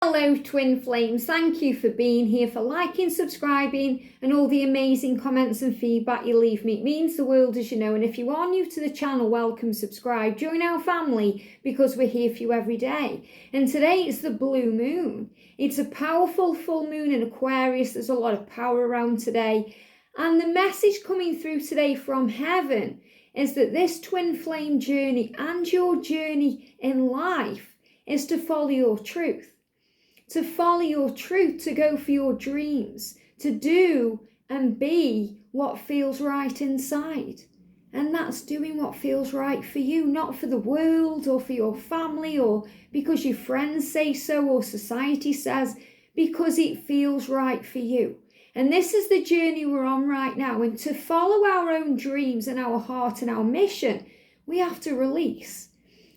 Hello twin flames, thank you for being here, for liking, subscribing and all the amazing comments and feedback you leave me. It means the world, as you know, and if you are new to the channel, welcome, subscribe, join our family because we're here for you every day. And today it's the blue moon. It's a powerful full moon in Aquarius. There's a lot of power around today, and the message coming through today from heaven is that this twin flame journey and your journey in life is to follow your truth. To follow your truth, to go for your dreams, to do and be what feels right inside. And that's doing what feels right for you, not for the world or for your family or because your friends say so or society says, because it feels right for you. And this is the journey we're on right now. And to follow our own dreams and our heart and our mission, we have to release.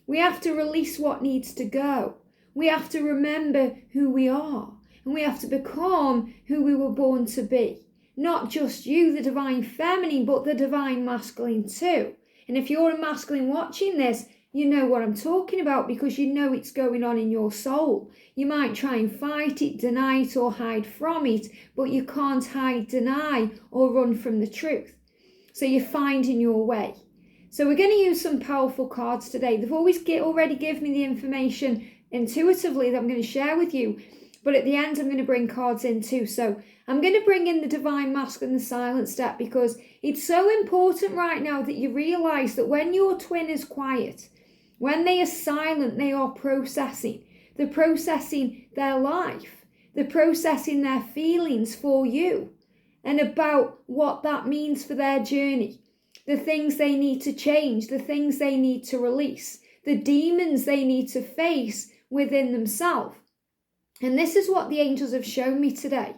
We have to release what needs to go. We have to remember who we are, and we have to become who we were born to be. Not just you, the divine feminine, but the divine masculine too. And if you're a masculine watching this, you know what I'm talking about because you know it's going on in your soul. You might try and fight it, deny it, or hide from it, but you can't hide, deny, or run from the truth. So you're finding your way. So we're going to use some powerful cards today. They've already given me the information intuitively that I'm going to share with you, but at the end I'm going to bring cards in too. So I'm going to bring in the divine masculine, the silent step, because it's so important right now that you realize that when your twin is quiet, when they are silent, they are processing. They're processing their life, they're processing their feelings for you and about what that means for their journey, the things they need to change, the things they need to release, the demons they need to face within themselves. And this is what the angels have shown me today.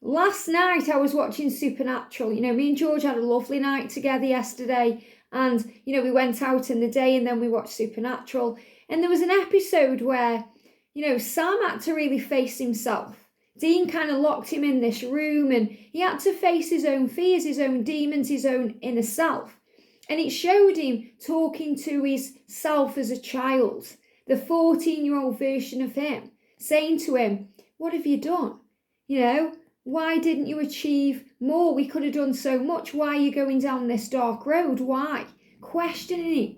Last night I was watching Supernatural. You know, me and George had a lovely night together yesterday, and we went out in the day and then we watched Supernatural. And there was an episode where Sam had to really face himself. Dean kind of locked him in this room and he had to face his own fears, his own demons, his own inner self. And it showed him talking to his self as a child, the 14-year-old version of him, saying to him, what have you done? Why didn't you achieve more? We could have done so much. Why are you going down this dark road? Why? Questioning him.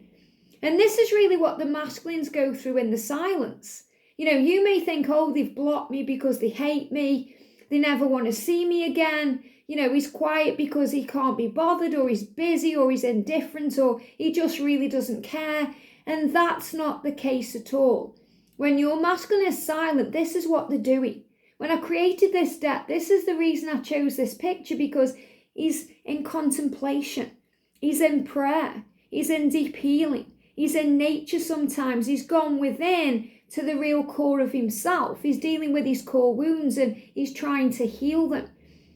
And this is really what the masculines go through in the silence. You may think, oh, they've blocked me because they hate me. They never want to see me again. He's quiet because he can't be bothered, or he's busy, or he's indifferent, or he just really doesn't care. And that's not the case at all. When your masculine is silent, this is what they're doing. When I created this deck, this is the reason I chose this picture, because he's in contemplation. He's in prayer. He's in deep healing. He's in nature sometimes. He's gone within to the real core of himself. He's dealing with his core wounds and he's trying to heal them.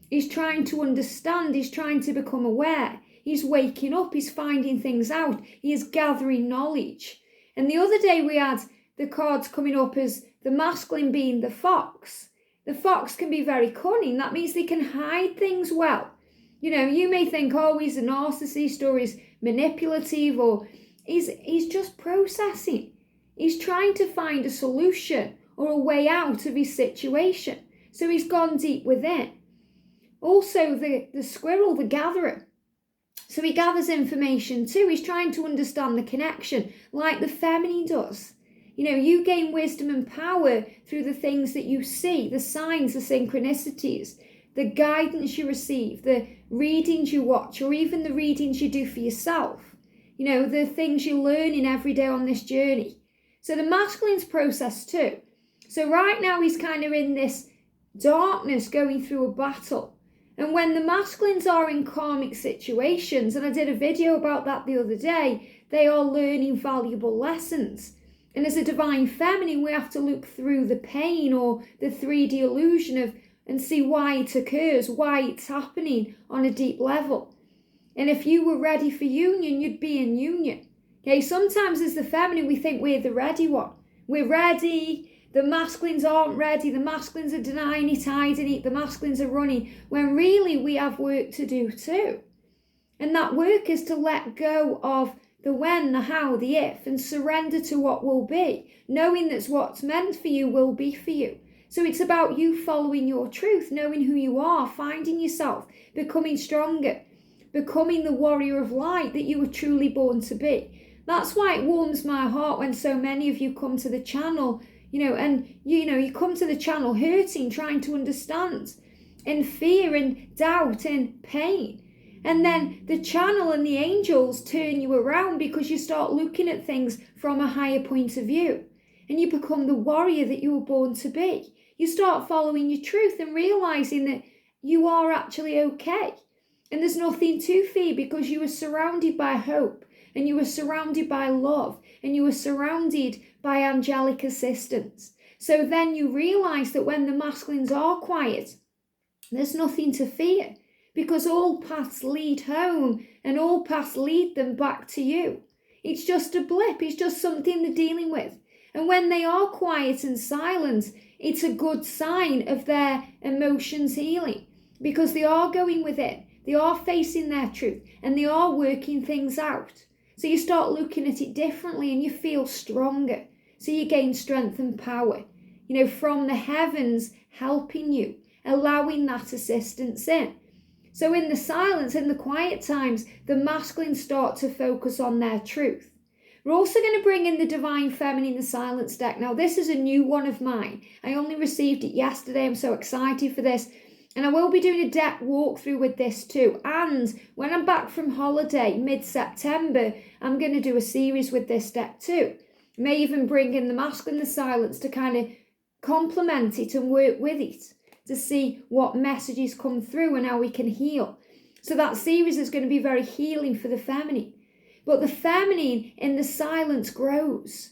He's trying to understand. He's trying to become aware. He's waking up. He's finding things out. He is gathering knowledge. And the other day we had the cards coming up as the masculine being the fox. The fox can be very cunning. That means they can hide things well. You may think, oh, he's a narcissist or he's manipulative or he's just processing. He's trying to find a solution or a way out of his situation. So he's gone deep within. Also, the squirrel, the gatherer. So he gathers information too. He's trying to understand the connection like the feminine does. You gain wisdom and power through the things that you see, the signs, the synchronicities, the guidance you receive, the readings you watch, or even the readings you do for yourself. The things you're learning every day on this journey. So the masculine's process too. So right now he's kind of in this darkness going through a battle. And when the masculines are in karmic situations, and I did a video about that the other day, they are learning valuable lessons. And as a divine feminine, we have to look through the pain or the 3D illusion and see why it occurs, why it's happening on a deep level. And if you were ready for union, you'd be in union. Okay, sometimes as the feminine, we think we're the ready one. We're ready. The masculines aren't ready. The masculines are denying it, hiding it. The masculines are running. When really we have work to do too. And that work is to let go of the when, the how, the if, and surrender to what will be, knowing that what's meant for you will be for you. So it's about you following your truth, knowing who you are, finding yourself, becoming stronger, becoming the warrior of light that you were truly born to be. That's why it warms my heart when so many of you come to the channel, and you come to the channel hurting, trying to understand, in fear and doubt and pain. And then the channel and the angels turn you around because you start looking at things from a higher point of view. And you become the warrior that you were born to be. You start following your truth and realizing that you are actually okay. And there's nothing to fear because you are surrounded by hope. And you are surrounded by love. And you are surrounded by angelic assistance. So then you realize that when the masculines are quiet, there's nothing to fear. Because all paths lead home and all paths lead them back to you. It's just a blip. It's just something they're dealing with. And when they are quiet and silent, it's a good sign of their emotions healing. Because they are going within. They are facing their truth. And they are working things out. So you start looking at it differently and you feel stronger. So you gain strength and power. From the heavens helping you. Allowing that assistance in. So in the silence, in the quiet times, the masculines start to focus on their truth. We're also going to bring in the Divine Feminine, the Silence deck. Now, this is a new one of mine. I only received it yesterday. I'm so excited for this. And I will be doing a deck walkthrough with this too. And when I'm back from holiday, mid-September, I'm going to do a series with this deck too. May even bring in the masculine, the silence to kind of complement it and work with it, to see what messages come through and how we can heal. So that series is going to be very healing for the feminine. But the feminine in the silence grows.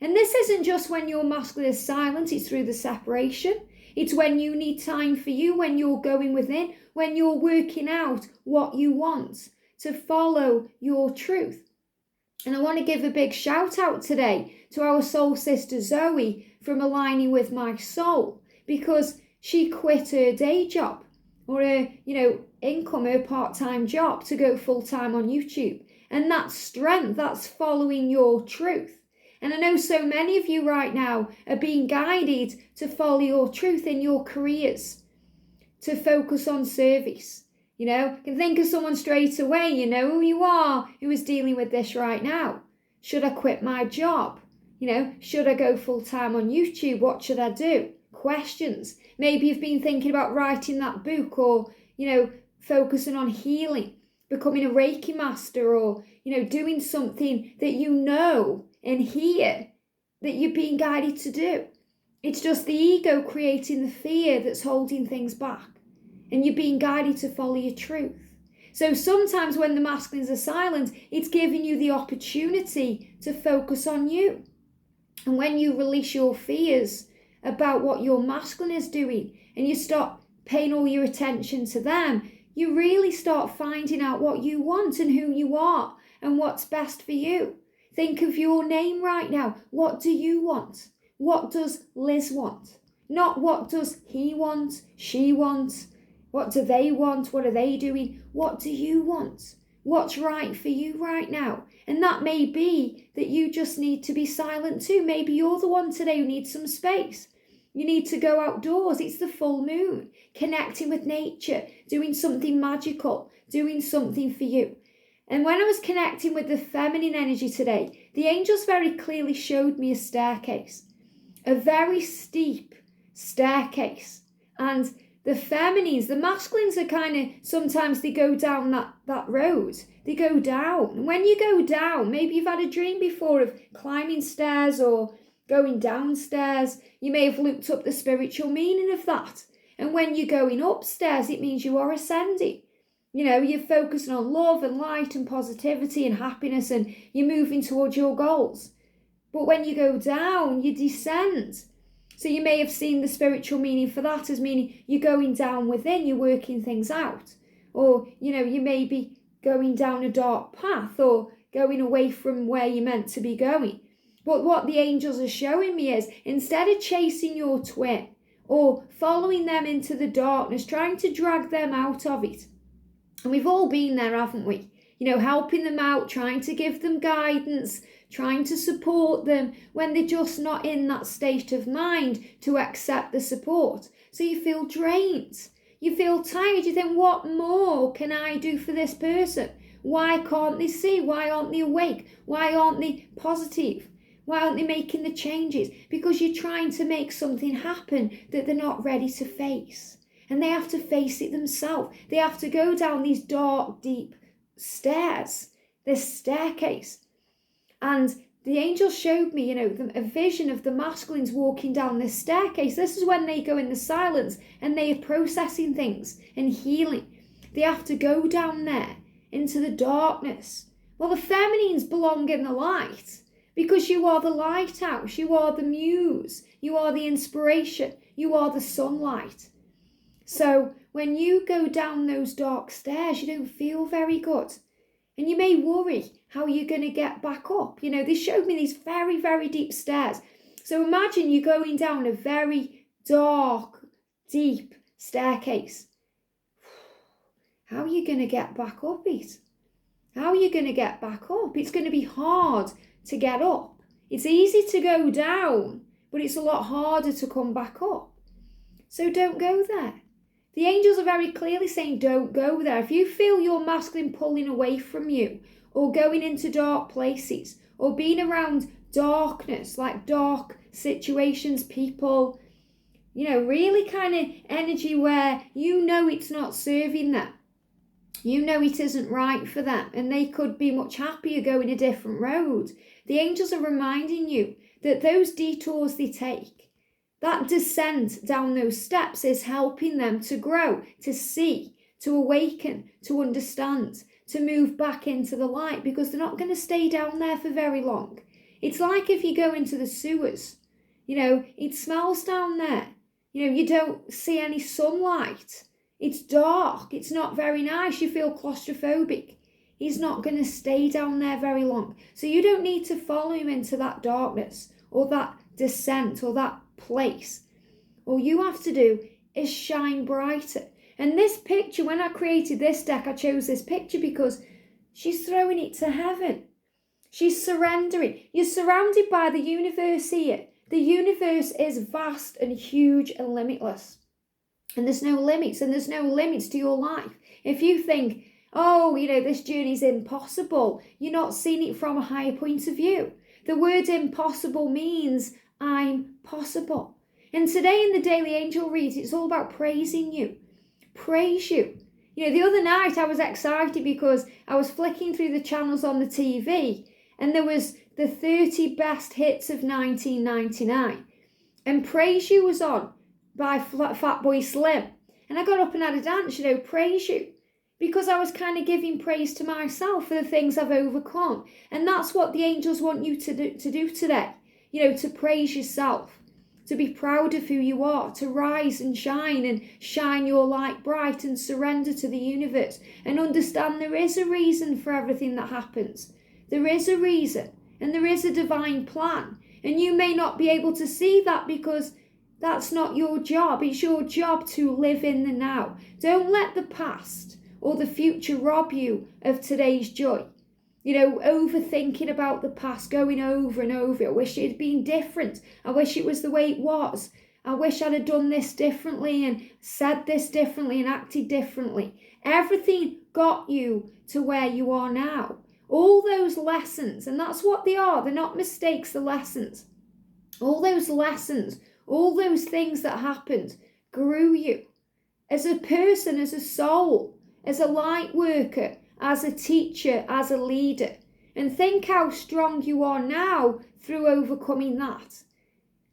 And this isn't just when your masculine is silent, it's through the separation. It's when you need time for you, when you're going within, when you're working out what you want to follow your truth. And I want to give a big shout out today to our soul sister Zoe from Aligning with My Soul, because she quit her day job or her, income, her part-time job to go full-time on YouTube. And that's strength, that's following your truth. And I know so many of you right now are being guided to follow your truth in your careers, to focus on service. You can think of someone straight away, you know who you are, who is dealing with this right now. Should I quit my job? Should I go full-time on YouTube? What should I do? Questions. Maybe you've been thinking about writing that book or, focusing on healing, becoming a Reiki master or, doing something that and hear that you're being guided to do. It's just the ego creating the fear that's holding things back. And you're being guided to follow your truth. So sometimes when the masculines are silent, it's giving you the opportunity to focus on you. And when you release your fears about what your masculine is doing and you start paying all your attention to them, you really start finding out what you want and who you are and what's best for you. Think of your name right now. What do you want? What does Liz want? Not what does he want, she wants. What do they want? What are they doing? What do you want? What's right for you right now? And that may be that you just need to be silent too. Maybe you're the one today who needs some space. You need to go outdoors. It's the full moon. Connecting with nature. Doing something magical. Doing something for you. And when I was connecting with the feminine energy today, the angels very clearly showed me a staircase. A very steep staircase. And the feminines, the masculines are kind of, sometimes they go down that road. They go down. And when you go down, maybe you've had a dream before of climbing stairs or going downstairs. You may have looked up the spiritual meaning of that. And when you're going upstairs, it means you are ascending. You're focusing on love and light and positivity and happiness and you're moving towards your goals. But when you go down, you descend. So you may have seen the spiritual meaning for that as meaning you're going down within, you're working things out. Or, you may be going down a dark path or going away from where you're meant to be going. But what the angels are showing me is instead of chasing your twin or following them into the darkness, trying to drag them out of it. And we've all been there, haven't we? helping them out, trying to give them guidance, trying to support them when they're just not in that state of mind to accept the support. So you feel drained. You feel tired. You think, what more can I do for this person? Why can't they see? Why aren't they awake? Why aren't they positive? Why aren't they making the changes? Because you're trying to make something happen that they're not ready to face. And they have to face it themselves. They have to go down these dark, deep stairs, this staircase. And the angel showed me, a vision of the masculines walking down this staircase. This is when they go in the silence and they are processing things and healing. They have to go down there into the darkness. Well, the feminines belong in the light because you are the lighthouse, you are the muse, you are the inspiration, you are the sunlight. So when you go down those dark stairs, you don't feel very good. And you may worry how you're going to get back up. They showed me these very, very deep stairs. So imagine you going down a very dark, deep staircase. How are you going to get back up it? How are you going to get back up? It's going to be hard to get up. It's easy to go down, but it's a lot harder to come back up. So don't go there. The angels are very clearly saying don't go there. If you feel your masculine pulling away from you or going into dark places or being around darkness, like dark situations, people, really kind of energy where it's not serving them. It isn't right for them and they could be much happier going a different road. The angels are reminding you that those detours they take, that descent down those steps is helping them to grow, to see, to awaken, to understand, to move back into the light because they're not going to stay down there for very long. It's like if you go into the sewers, it smells down there. You don't see any sunlight. It's dark. It's not very nice. You feel claustrophobic. He's not going to stay down there very long. So you don't need to follow him into that darkness or that descent or that place. All you have to do is shine brighter. And this picture, when I created this deck, I chose this picture because she's throwing it to heaven. She's surrendering. You're surrounded by the universe here. The universe is vast and huge and limitless. And there's no limits, and there's no limits to your life. If you think, this journey's impossible, you're not seeing it from a higher point of view. The word impossible means I'm possible. And today in the Daily Angel Reads, it's all about praising you. Praise you. The other night I was excited because I was flicking through the channels on the TV and there was the 30 best hits of 1999. And Praise You was on by Fatboy Slim. And I got up and had a dance, praise you. Because I was kind of giving praise to myself for the things I've overcome. And that's what the angels want you to do today. To praise yourself. To be proud of who you are. To rise and shine your light bright and surrender to the universe. And understand there is a reason for everything that happens. There is a reason. And there is a divine plan. And you may not be able to see that because that's not your job. It's your job to live in the now. Don't let the past or the future rob you of today's joy. Overthinking about the past, going over and over. I wish it had been different. I wish it was the way it was. I wish I'd have done this differently and said this differently and acted differently. Everything got you to where you are now. All those lessons, and that's what they are. They're not mistakes, they're lessons. All those lessons, all those things that happened grew you as a person, as a soul, as a light worker, as a teacher, as a leader. And think how strong you are now through overcoming that.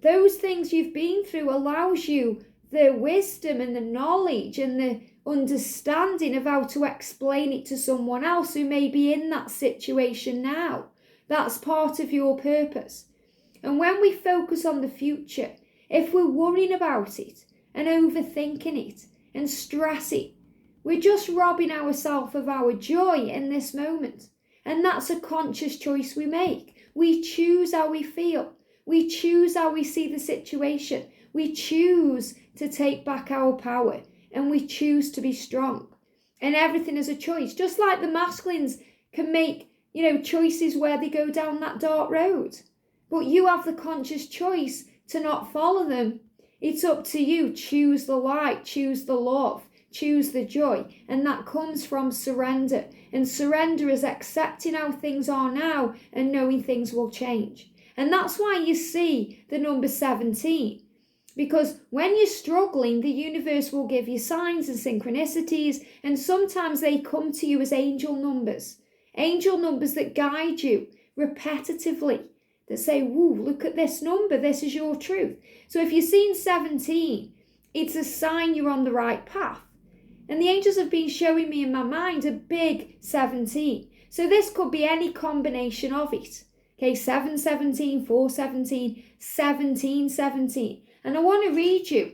Those things you've been through allows you the wisdom and the knowledge and the understanding of how to explain it to someone else who may be in that situation now. That's part of your purpose. And when we focus on the future, if we're worrying about it and overthinking it and stressing, we're just robbing ourselves of our joy in this moment. And that's a conscious choice we make. We choose how we feel. We choose how we see the situation. We choose to take back our power. And we choose to be strong. And everything is a choice. Just like the masculines can make, choices where they go down that dark road. But you have the conscious choice to not follow them. It's up to you. Choose the light, choose the love, choose the joy. And that comes from surrender. And surrender is accepting how things are now and knowing things will change. And that's why you see the number 17. Because when you're struggling, the universe will give you signs and synchronicities. And sometimes they come to you as angel numbers. Angel numbers that guide you repetitively. That say, woo, look at this number. This is your truth. So if you're seeing 17, it's a sign you're on the right path. And the angels have been showing me in my mind a big 17. So this could be any combination of it. Okay, 7, 17, 4, 17, 17, 17. And I want to read you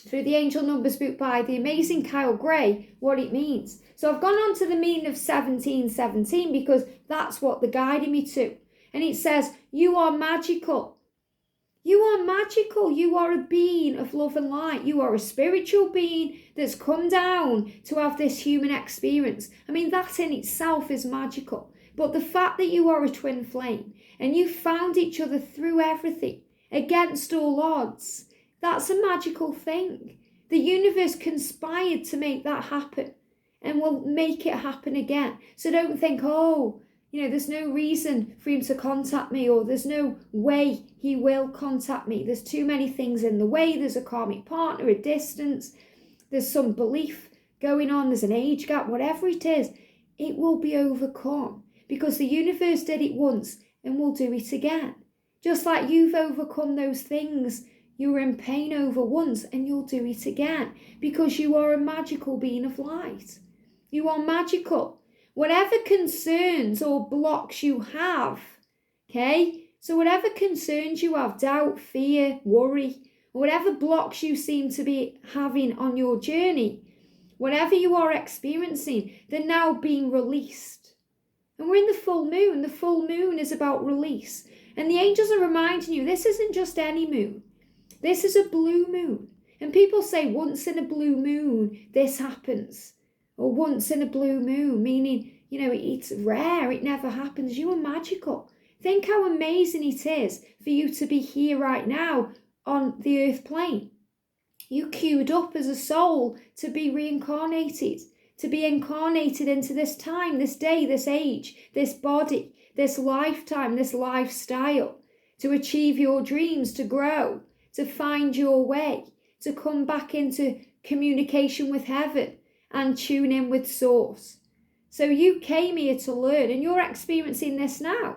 through the Angel Numbers book by the amazing Kyle Gray what it means. So I've gone on to the meaning of 17, 17 because that's what they're guiding me to. And it says, you are magical. You are magical. You are a being of love and light. You are a spiritual being that's come down to have this human experience. I mean, that in itself is magical. But the fact that you are a twin flame and you found each other through everything, against all odds, that's a magical thing. The universe conspired to make that happen and will make it happen again. So don't think, there's no reason for him to contact me, or there's no way he will contact me. There's too many things in the way. There's a karmic partner, a distance, there's some belief going on, there's an age gap, whatever it is, it will be overcome because the universe did it once and will do it again. Just like you've overcome those things you were in pain over once, and you'll do it again because you are a magical being of light. You are magical. Whatever concerns or blocks you have, okay? So whatever concerns you have, doubt, fear, worry, or whatever blocks you seem to be having on your journey, whatever you are experiencing, they're now being released. And we're in the full moon. The full moon is about release. And the angels are reminding you, this isn't just any moon. This is a blue moon. And people say once in a blue moon, this happens. Or once in a blue moon, meaning, it's rare, it never happens. You are magical. Think how amazing it is for you to be here right now on the earth plane. You queued up as a soul to be reincarnated, to be incarnated into this time, this day, this age, this body, this lifetime, this lifestyle, to achieve your dreams, to grow, to find your way, to come back into communication with heaven and tune in with source. So you came here to learn, and you're experiencing this now.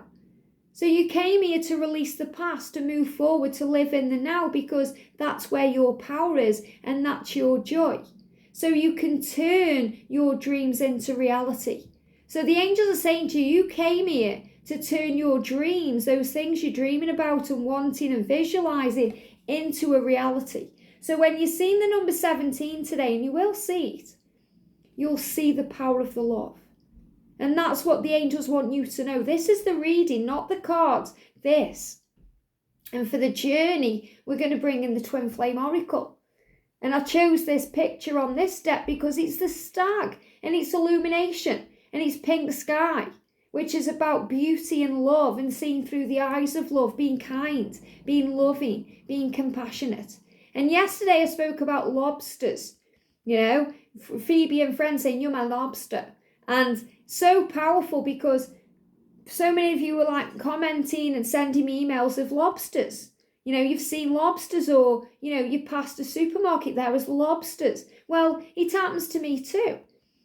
So you came here to release the past, to move forward, to live in the now, because that's where your power is and that's your joy. So you can turn your dreams into reality. So the angels are saying to you, you came here to turn your dreams, those things you're dreaming about and wanting and visualizing, into a reality. So when you're seeing the number 17 today, and you will see it, you'll see the power of the love. And that's what the angels want you to know. This is the reading, not the cards. This. And for the journey, we're going to bring in the Twin Flame Oracle. And I chose this picture on this deck because it's the stag and it's illumination and it's pink sky, which is about beauty and love and seeing through the eyes of love, being kind, being loving, being compassionate. And yesterday I spoke about lobsters, Phoebe and friends saying, you're my lobster. And so powerful because so many of you were like commenting and sending me emails of lobsters. You've seen lobsters, or, you passed a supermarket, there was lobsters. Well, it happens to me too,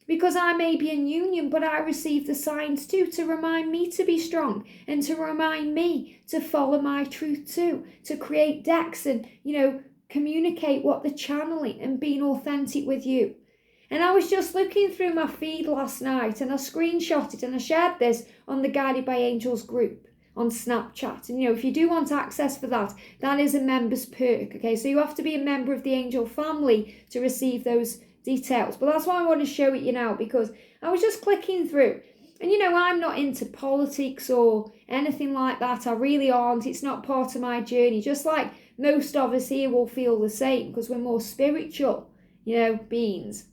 because I may be in union, but I receive the signs too to remind me to be strong and to remind me to follow my truth too, to create decks and, communicate what they're channeling and being authentic with you. And I was just looking through my feed last night and I screenshot it and I shared this on the Guided by Angels group on Snapchat. And if you do want access for that, that is a member's perk. Okay, so you have to be a member of the angel family to receive those details. But that's why I want to show it you now, because I was just clicking through. And I'm not into politics or anything like that. I really aren't. It's not part of my journey. Just like most of us here will feel the same because we're more spiritual, beings.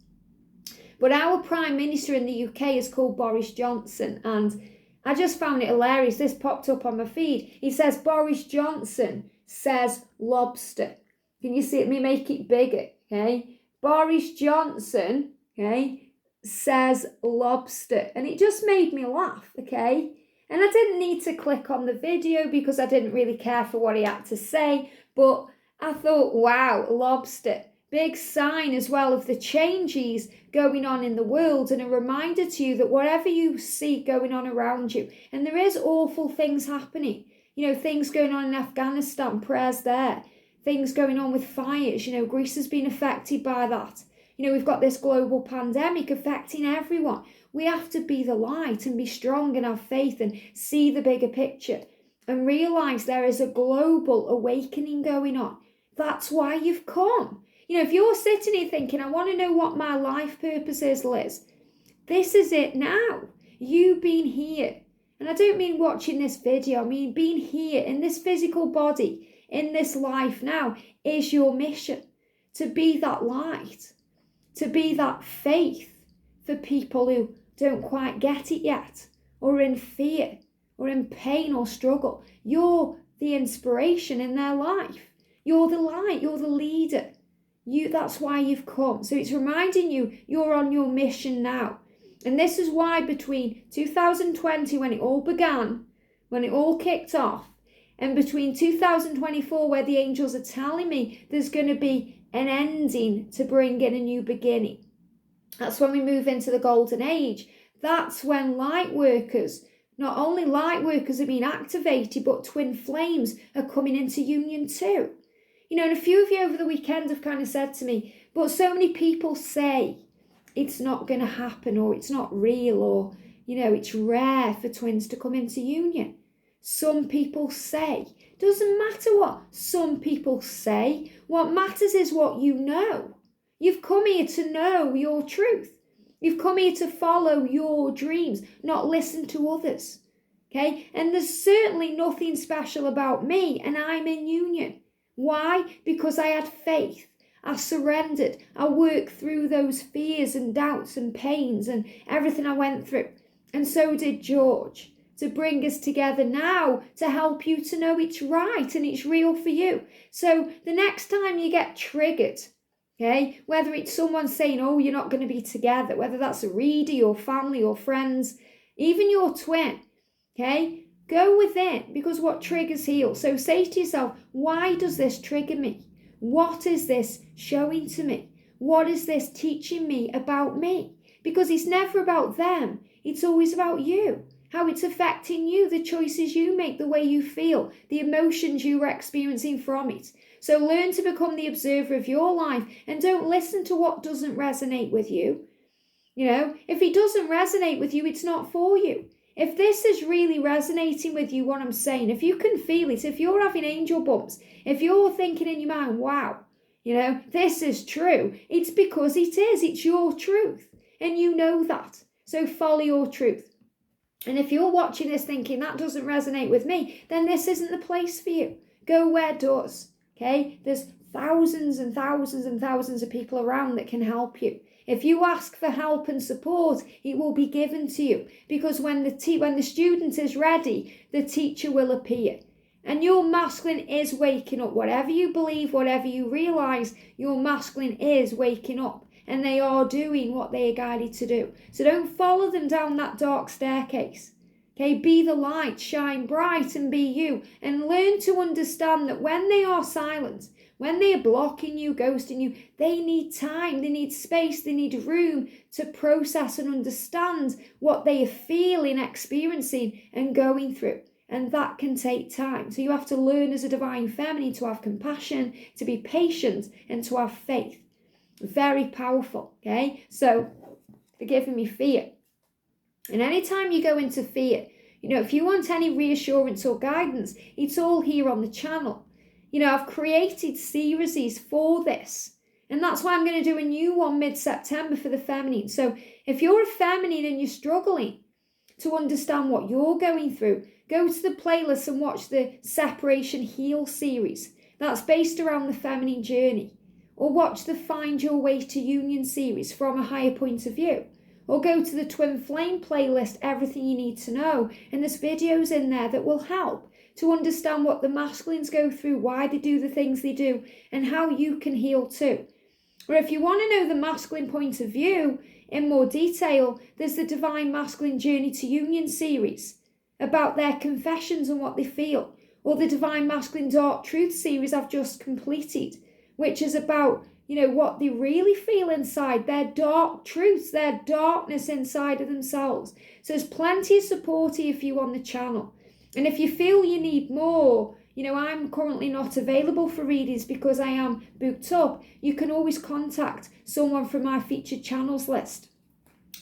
But our Prime Minister in the UK is called Boris Johnson, and I just found it hilarious. This popped up on my feed. He says Boris Johnson says lobster. Can you see it? Let me make it bigger, okay? Boris Johnson, okay, says lobster. And it just made me laugh, okay? And I didn't need to click on the video because I didn't really care for what he had to say. But I thought, wow, lobster. Big sign as well of the changes going on in the world, and a reminder to you that whatever you see going on around you, and there is awful things happening, things going on in Afghanistan, prayers there, things going on with fires, Greece has been affected by that. We've got this global pandemic affecting everyone. We have to be the light and be strong and have faith and see the bigger picture and realise there is a global awakening going on. That's why you've come. If you're sitting here thinking, I want to know what my life purpose is, Liz, this is it now. You being here. And I don't mean watching this video. I mean being here in this physical body, in this life now, is your mission. To be that light. To be that faith for people who don't quite get it yet, or in fear, or in pain or struggle. You're the inspiration in their life. You're the light. You're the leader. That's why you've come. So it's reminding you you're on your mission now. And this is why between 2020, when it all began, when it all kicked off, and between 2024, where the angels are telling me there's going to be an ending to bring in a new beginning. That's when we move into the golden age. That's when light workers, not only light workers are being activated, but twin flames are coming into union too. And a few of you over the weekend have kind of said to me, but so many people say it's not going to happen, or it's not real, or, it's rare for twins to come into union. Some people say. Doesn't matter what some people say. What matters is what you know. You've come here to know your truth. You've come here to follow your dreams, not listen to others. Okay? And there's certainly nothing special about me, and I'm in union. Why? Because I had faith. I surrendered. I worked through those fears and doubts and pains and everything I went through. And so did George, to bring us together now to help you to know it's right and it's real for you. So the next time you get triggered, okay, whether it's someone saying, oh, you're not going to be together, whether that's a reader, your family, your friends, even your twin, okay, go within, because what triggers heal. So say to yourself, why does this trigger me? What is this showing to me? What is this teaching me about me? Because it's never about them. It's always about you. How it's affecting you, the choices you make, the way you feel, the emotions you are experiencing from it. So learn to become the observer of your life and don't listen to what doesn't resonate with you. If it doesn't resonate with you, it's not for you. If this is really resonating with you, what I'm saying, if you can feel it, if you're having angel bumps, if you're thinking in your mind, wow, this is true, it's because it is. It's your truth. And you know that. So follow your truth. And if you're watching this thinking that doesn't resonate with me, then this isn't the place for you. Go where it does. Okay? There's thousands and thousands and thousands of people around that can help you. If you ask for help and support, it will be given to you. Because when the student is ready, the teacher will appear. And your masculine is waking up. Whatever you believe, whatever you realise, your masculine is waking up. And they are doing what they are guided to do. So don't follow them down that dark staircase. Okay, be the light, shine bright and be you. And learn to understand that when they are silent, when they are blocking you, ghosting you, they need time, they need space, they need room to process and understand what they are feeling, experiencing and going through. And that can take time. So you have to learn as a divine feminine to have compassion, to be patient and to have faith. Very powerful, okay? So forgiving me fear. And anytime you go into fear, if you want any reassurance or guidance, it's all here on the channel. I've created series for this. And that's why I'm going to do a new one mid-September for the feminine. So if you're a feminine and you're struggling to understand what you're going through, go to the playlist and watch the Separation Heal series. That's based around the feminine journey. or watch the Find Your Way to Union series from a higher point of view, or go to the Twin Flame playlist, Everything You Need to Know, and there's videos in there that will help to understand what the masculines go through, why they do the things they do, and how you can heal too. Or if you want to know the masculine point of view in more detail, there's the Divine Masculine Journey to Union series about their confessions and what they feel, or the Divine Masculine Dark Truth series I've just completed, which is about, what they really feel inside, their dark truths, their darkness inside of themselves. So there's plenty of support here for you on the channel. And if you feel you need more, I'm currently not available for readings because I am booked up, you can always contact someone from my featured channels list.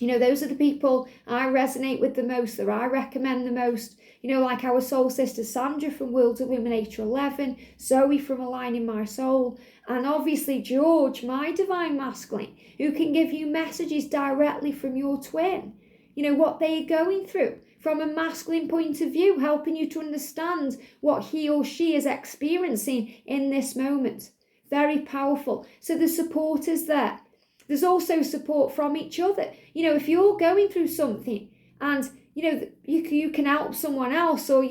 Those are the people I resonate with the most, that I recommend the most. Like our soul sister Sandra from World Illuminator 11, Zoe from Aligning My Soul, and obviously George, my Divine Masculine, who can give you messages directly from your twin. What they are going through from a masculine point of view, helping you to understand what he or she is experiencing in this moment. Very powerful. So the support is there. There's also support from each other. If you're going through something and, you can help someone else, or,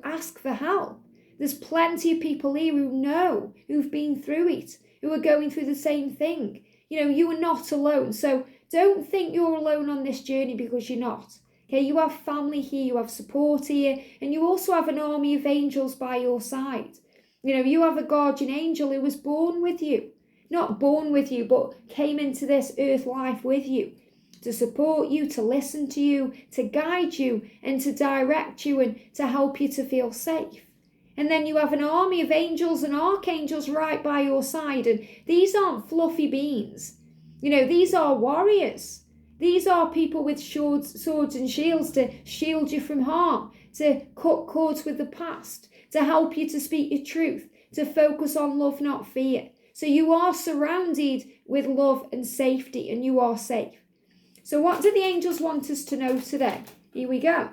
ask for help. There's plenty of people here who've been through it, who are going through the same thing. You are not alone. So don't think you're alone on this journey, because you're not. Okay, you have family here, you have support here, and you also have an army of angels by your side. You have a guardian angel who was born with you. Not born with you, but came into this earth life with you to support you, to listen to you, to guide you, and to direct you, and to help you to feel safe. And then you have an army of angels and archangels right by your side. And these aren't fluffy beans. These are warriors. These are people with swords and shields to shield you from harm, to cut cords with the past, to help you to speak your truth, to focus on love, not fear. So you are surrounded with love and safety, and you are safe. So what do the angels want us to know today? Here we go.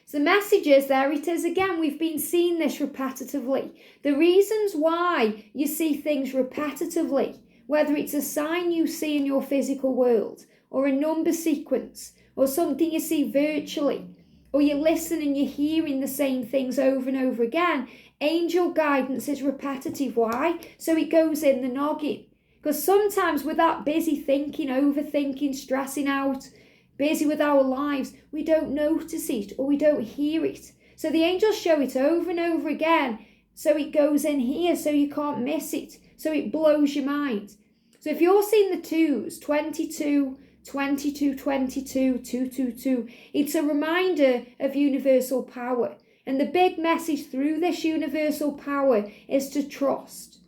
So the message is, there it is again. We've been seeing this repetitively. The reasons why you see things repetitively, whether it's a sign you see in your physical world, or a number sequence, or something you see virtually, or you listen and you're hearing the same things over and over again, angel guidance is repetitive. Why? So it goes in the noggin. Because sometimes with that busy thinking, overthinking, stressing out, busy with our lives, we don't notice it, or we don't hear it. So the angels show it over and over again, so it goes in here, so you can't miss it. So it blows your mind. So if you're seeing the twos, 22, 22, 22, 222, it's a reminder of universal power. And the big message through this universal power is to trust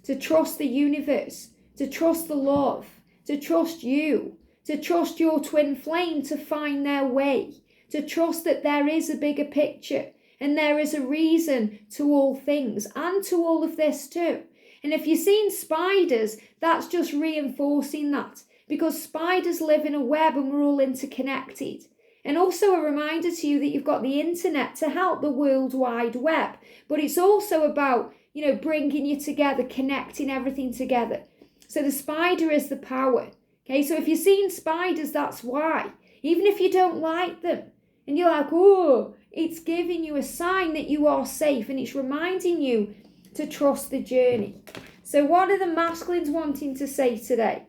the universe, to trust the love, to trust you, to trust your twin flame to find their way, to trust that there is a bigger picture, and there is a reason to all things, and to all of this too. And if you're seeing spiders, that's just reinforcing that, because spiders live in a web and we're all interconnected. And also a reminder to you that you've got the internet to help the World Wide Web. But it's also about, bringing you together, connecting everything together. So the spider is the power. Okay, so if you're seeing spiders, that's why. Even if you don't like them, and you're like, oh, it's giving you a sign that you are safe, and it's reminding you to trust the journey. So what are the masculines wanting to say today?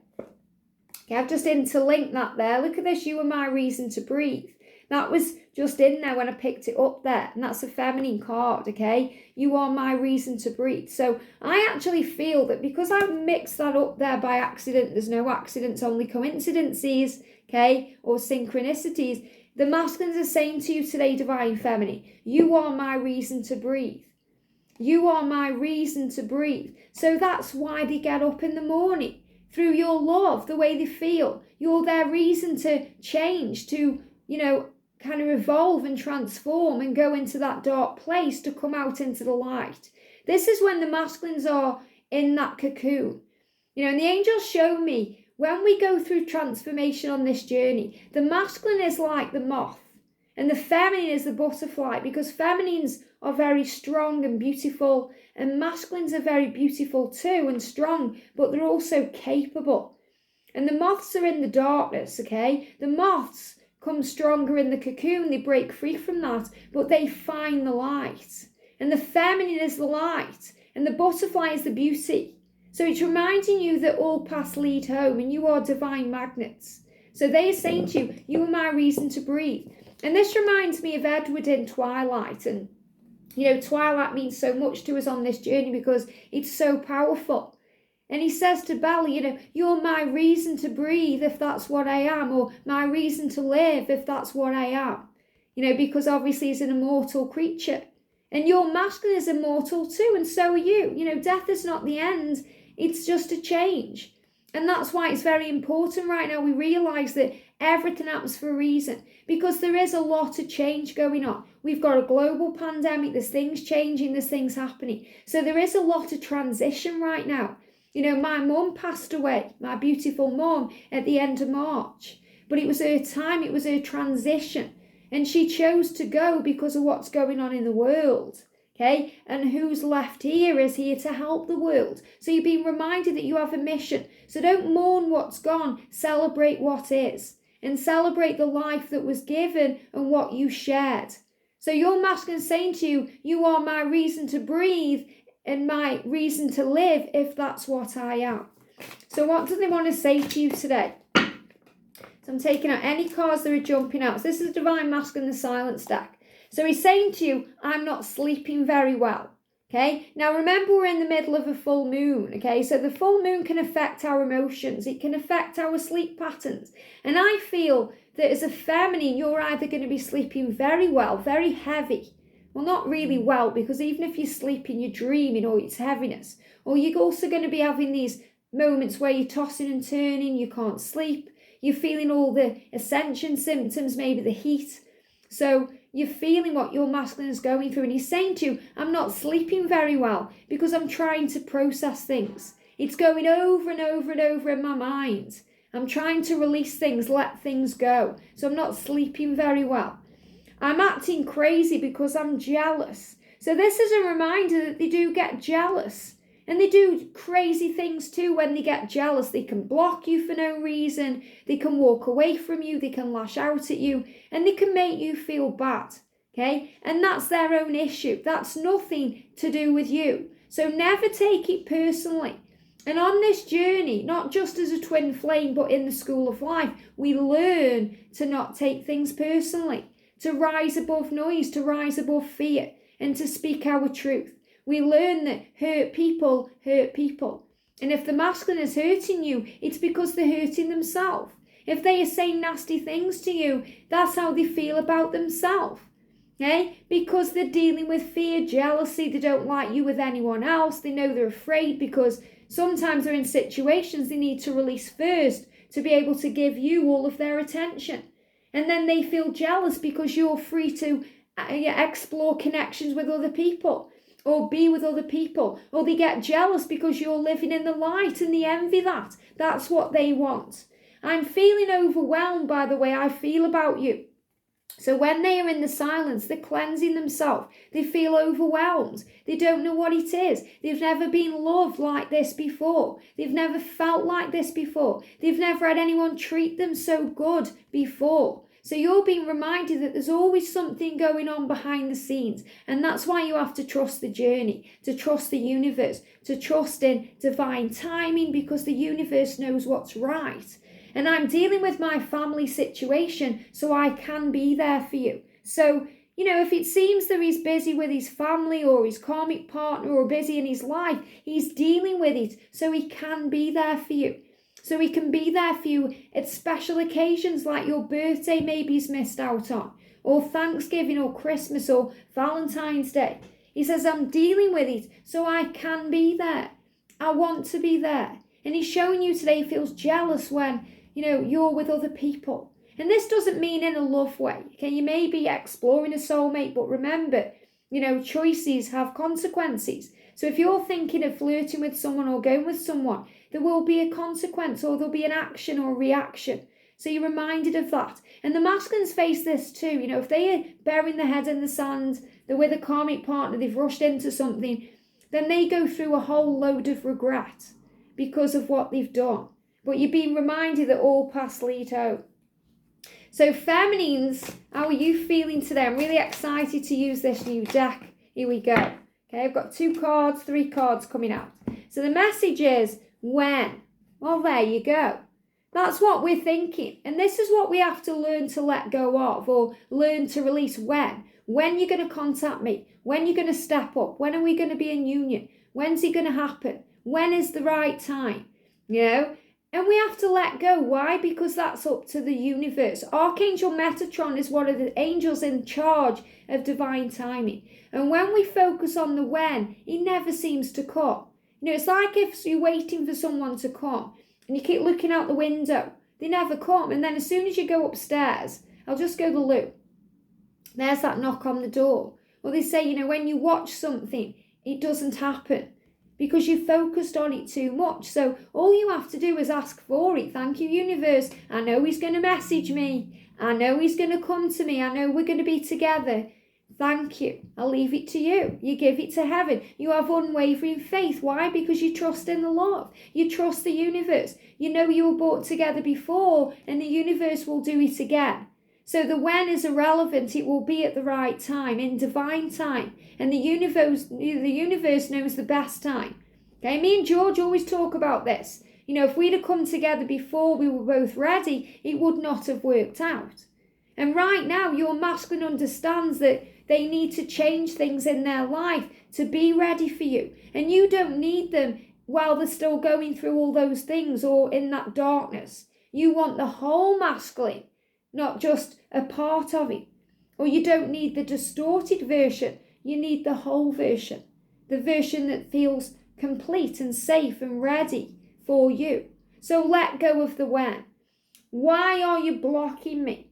Okay, I've just interlinked that there. Look at this, you are my reason to breathe. That was just in there when I picked it up there. And that's a feminine card, okay? You are my reason to breathe. So I actually feel that because I mixed that up there by accident, there's no accidents, only coincidences, okay? Or synchronicities. The masculines are saying to you today, Divine Feminine, you are my reason to breathe. You are my reason to breathe. So that's why they get up in the morning. Through your love, the way they feel. You're their reason to change, to, kind of evolve and transform and go into that dark place, to come out into the light. This is when the masculines are in that cocoon. And the angels show me when we go through transformation on this journey, the masculine is like the moth. And the feminine is the butterfly, because feminines are very strong and beautiful, and masculines are very beautiful too and strong, but they're also capable. And the moths are in the darkness, okay? The moths come stronger in the cocoon, they break free from that, but they find the light. And the feminine is the light, and the butterfly is the beauty. So it's reminding you that all paths lead home, and you are divine magnets. So they are saying to you, you are my reason to breathe. And this reminds me of Edward in Twilight. And, Twilight means so much to us on this journey because it's so powerful. And he says to Bella, you're my reason to breathe if that's what I am, or my reason to live if that's what I am. Because obviously he's an immortal creature. And your masculine is immortal too, and so are you. Death is not the end, it's just a change. And that's why it's very important right now we realise that everything happens for a reason, because there is a lot of change going on. We've got a global pandemic, there's things changing, there's things happening. So there is a lot of transition right now. My mum passed away, my beautiful mum, at the end of March. But it was her time, it was her transition. And she chose to go because of what's going on in the world. Okay, and who's left here is here to help the world. So you've been reminded that you have a mission. So don't mourn what's gone, celebrate what is. And celebrate the life that was given and what you shared. So your masculine is saying to you, you are my reason to breathe and my reason to live if that's what I am. So what do they want to say to you today? So I'm taking out any cards that are jumping out. So this is Divine Masculine, the Silence deck. So he's saying to you, I'm not sleeping very well. Okay, now remember we're in the middle of a full moon. Okay, so the full moon can affect our emotions. It can affect our sleep patterns. And I feel that as a feminine, you're either going to be sleeping very well, very heavy. Well, not really well, because even if you're sleeping, you're dreaming or it's heaviness. Or you're also going to be having these moments where you're tossing and turning, you can't sleep. You're feeling all the ascension symptoms, maybe the heat. So you're feeling what your masculine is going through. And he's saying to you, I'm not sleeping very well because I'm trying to process things. It's going over and over and over in my mind. I'm trying to release things, let things go. So I'm not sleeping very well. I'm acting crazy because I'm jealous. So this is a reminder that they do get jealous. And they do crazy things too when they get jealous. They can block you for no reason. They can walk away from you. They can lash out at you. And they can make you feel bad. Okay? And that's their own issue. That's nothing to do with you. So never take it personally. And on this journey, not just as a twin flame, but in the school of life, we learn to not take things personally. To rise above noise, to rise above fear, and to speak our truth. We learn that hurt people. And if the masculine is hurting you, it's because they're hurting themselves. If they are saying nasty things to you, that's how they feel about themselves. Okay? Because they're dealing with fear, jealousy, they don't like you with anyone else, they know they're afraid because sometimes they're in situations they need to release first to be able to give you all of their attention. And then they feel jealous because you're free to explore connections with other people or be with other people. Or they get jealous because you're living in the light and they envy that. That's what they want. I'm feeling overwhelmed by the way I feel about you. So when they are in the silence, they're cleansing themselves. They feel overwhelmed. They don't know what it is. They've never been loved like this before. They've never felt like this before. They've never had anyone treat them so good before. So you're being reminded that there's always something going on behind the scenes. And that's why you have to trust the journey, to trust the universe, to trust in divine timing, because the universe knows what's right. And I'm dealing with my family situation so I can be there for you. So, if it seems that he's busy with his family or his karmic partner or busy in his life, he's dealing with it so he can be there for you. So he can be there for you at special occasions like your birthday maybe he's missed out on, or Thanksgiving or Christmas or Valentine's Day. He says, I'm dealing with it so I can be there. I want to be there. And he's showing you today he feels jealous when you're with other people. And this doesn't mean in a love way. Okay, you may be exploring a soulmate, but remember, choices have consequences. So if you're thinking of flirting with someone or going with someone, there will be a consequence or there'll be an action or reaction. So you're reminded of that. And the masculines face this too. You know, if they are burying their head in the sand, they're with a karmic partner, they've rushed into something, then they go through a whole load of regret because of what they've done. But you're being reminded that all paths lead home. So feminines, how are you feeling today? I'm really excited to use this new deck. Here we go. Okay, I've got 3 cards coming out. So the message is when. Well, there you go. That's what we're thinking. And this is what we have to learn to let go of, or learn to release. When. When you're going to contact me. When you're going to step up. When are we going to be in union? When's it going to happen? When is the right time? You know? And we have to let go. Why? Because that's up to the universe. Archangel Metatron is one of the angels in charge of divine timing. And when we focus on the when, he never seems to come. You know, it's like if you're waiting for someone to come and you keep looking out the window. They never come. And then as soon as you go upstairs, I'll just go the loop. There's that knock on the door. Well, they say, you know, when you watch something, it doesn't happen, because you focused on it too much. So all you have to do is ask for it. Thank you, universe. I know he's going to message me. I know he's going to come to me. I know we're going to be together. Thank you. I'll leave it to you. You give it to heaven. You have unwavering faith. Why? Because you trust in the love. You trust the universe. You know you were brought together before, and the universe will do it again. So the when is irrelevant. It will be at the right time, in divine time. And the universe knows the best time. Okay, me and George always talk about this. You know, if we'd have come together before we were both ready, it would not have worked out. And right now, your masculine understands that they need to change things in their life to be ready for you. And you don't need them while they're still going through all those things or in that darkness. You want the whole masculine, not just a part of it. Or you don't need the distorted version. You need the whole version. The version that feels complete and safe and ready for you. So let go of the when. Why are you blocking me?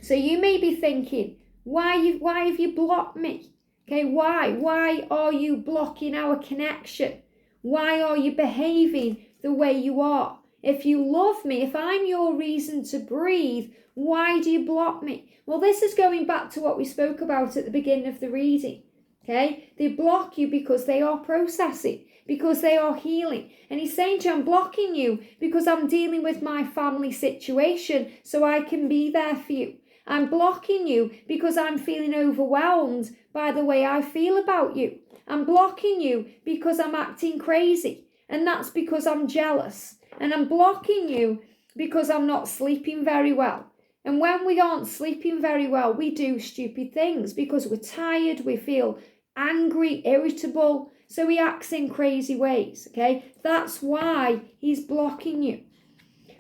So you may be thinking, why have you blocked me? Okay, why? Why are you blocking our connection? Why are you behaving the way you are? If you love me, if I'm your reason to breathe, why do you block me? Well, this is going back to what we spoke about at the beginning of the reading. Okay, they block you because they are processing, because they are healing. And he's saying to you, I'm blocking you because I'm dealing with my family situation so I can be there for you. I'm blocking you because I'm feeling overwhelmed by the way I feel about you. I'm blocking you because I'm acting crazy, and that's because I'm jealous. And I'm blocking you because I'm not sleeping very well. And when we aren't sleeping very well, we do stupid things because we're tired, we feel angry, irritable, so he acts in crazy ways, okay? That's why he's blocking you.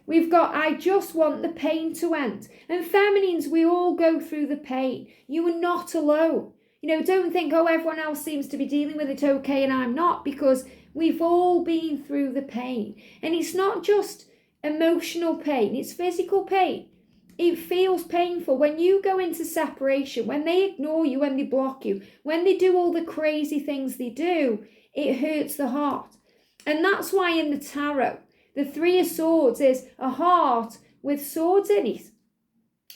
We've got, I just want the pain to end. And feminines, we all go through the pain. You are not alone. You know, don't think, oh, everyone else seems to be dealing with it okay and I'm not, because we've all been through the pain. And it's not just emotional pain, it's physical pain. It feels painful when you go into separation, when they ignore you, when they block you, when they do all the crazy things they do, it hurts the heart. And that's why in the tarot, the 3 of Swords is a heart with swords in it,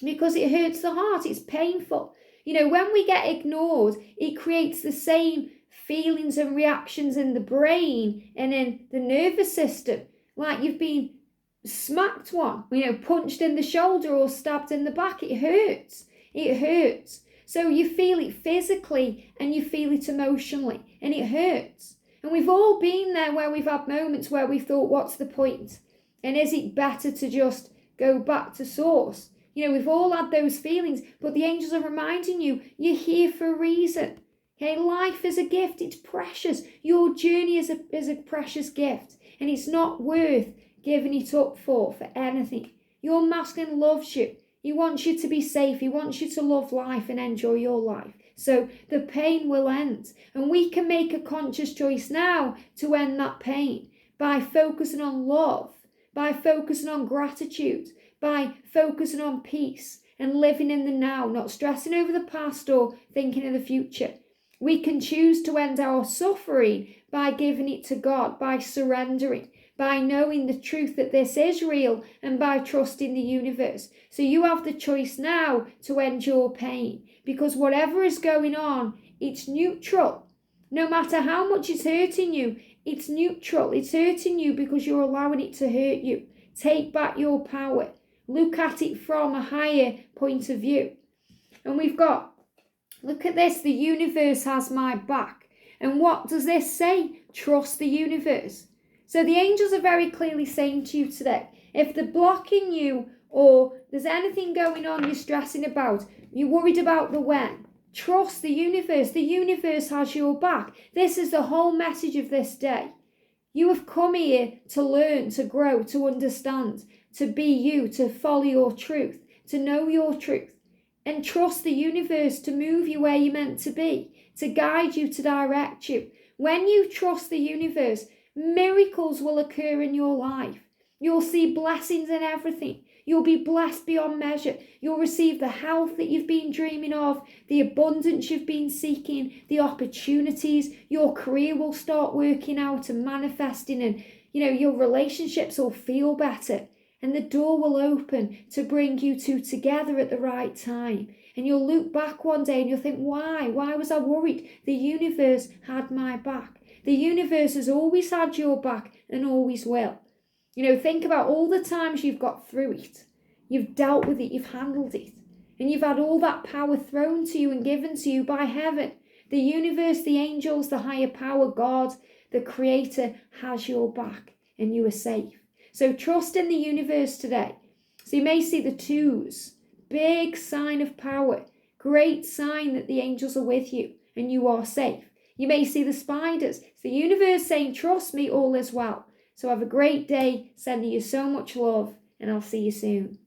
because it hurts the heart. It's painful. You know, when we get ignored, it creates the same feelings and reactions in the brain and in the nervous system, like you've been smacked one, you know, punched in the shoulder or stabbed in the back. It hurts. It hurts. So you feel it physically and you feel it emotionally, and it hurts. And we've all been there where we've had moments where we thought, what's the point? And is it better to just go back to source? You know, we've all had those feelings, but the angels are reminding you, you're here for a reason. Okay, life is a gift. It's precious. Your journey is a precious gift, and it's not worth giving it up for anything. Your masculine loves you. He wants you to be safe. He wants you to love life and enjoy your life. So the pain will end. And we can make a conscious choice now to end that pain by focusing on love, by focusing on gratitude, by focusing on peace and living in the now, not stressing over the past or thinking of the future. We can choose to end our suffering by giving it to God, by surrendering, by knowing the truth that this is real and by trusting the universe. So you have the choice now to endure pain, because whatever is going on, it's neutral. No matter how much it's hurting you, it's neutral. It's hurting you because you're allowing it to hurt you. Take back your power. Look at it from a higher point of view. And we've got, look at this, the universe has my back. And what does this say? Trust the universe. So the angels are very clearly saying to you today, if they're blocking you or there's anything going on you're stressing about, you're worried about the when, trust the universe. The universe has your back. This is the whole message of this day. You have come here to learn, to grow, to understand, to be you, to follow your truth, to know your truth. And trust the universe to move you where you're meant to be, to guide you, to direct you. When you trust the universe, miracles will occur in your life. You'll see blessings in everything. You'll be blessed beyond measure. You'll receive the health that you've been dreaming of, the abundance you've been seeking, the opportunities. Your career will start working out and manifesting, and your relationships will feel better. And the door will open to bring you two together at the right time. And you'll look back one day and you'll think, why? Why was I worried? The universe had my back. The universe has always had your back and always will. Think about all the times you've got through it. You've dealt with it, you've handled it. And you've had all that power thrown to you and given to you by heaven. The universe, the angels, the higher power, God, the creator has your back and you are safe. So trust in the universe today. So you may see the twos, big sign of power, great sign that the angels are with you and you are safe. You may see the spiders. It's the universe saying, trust me, all is well. So have a great day, sending you so much love, and I'll see you soon.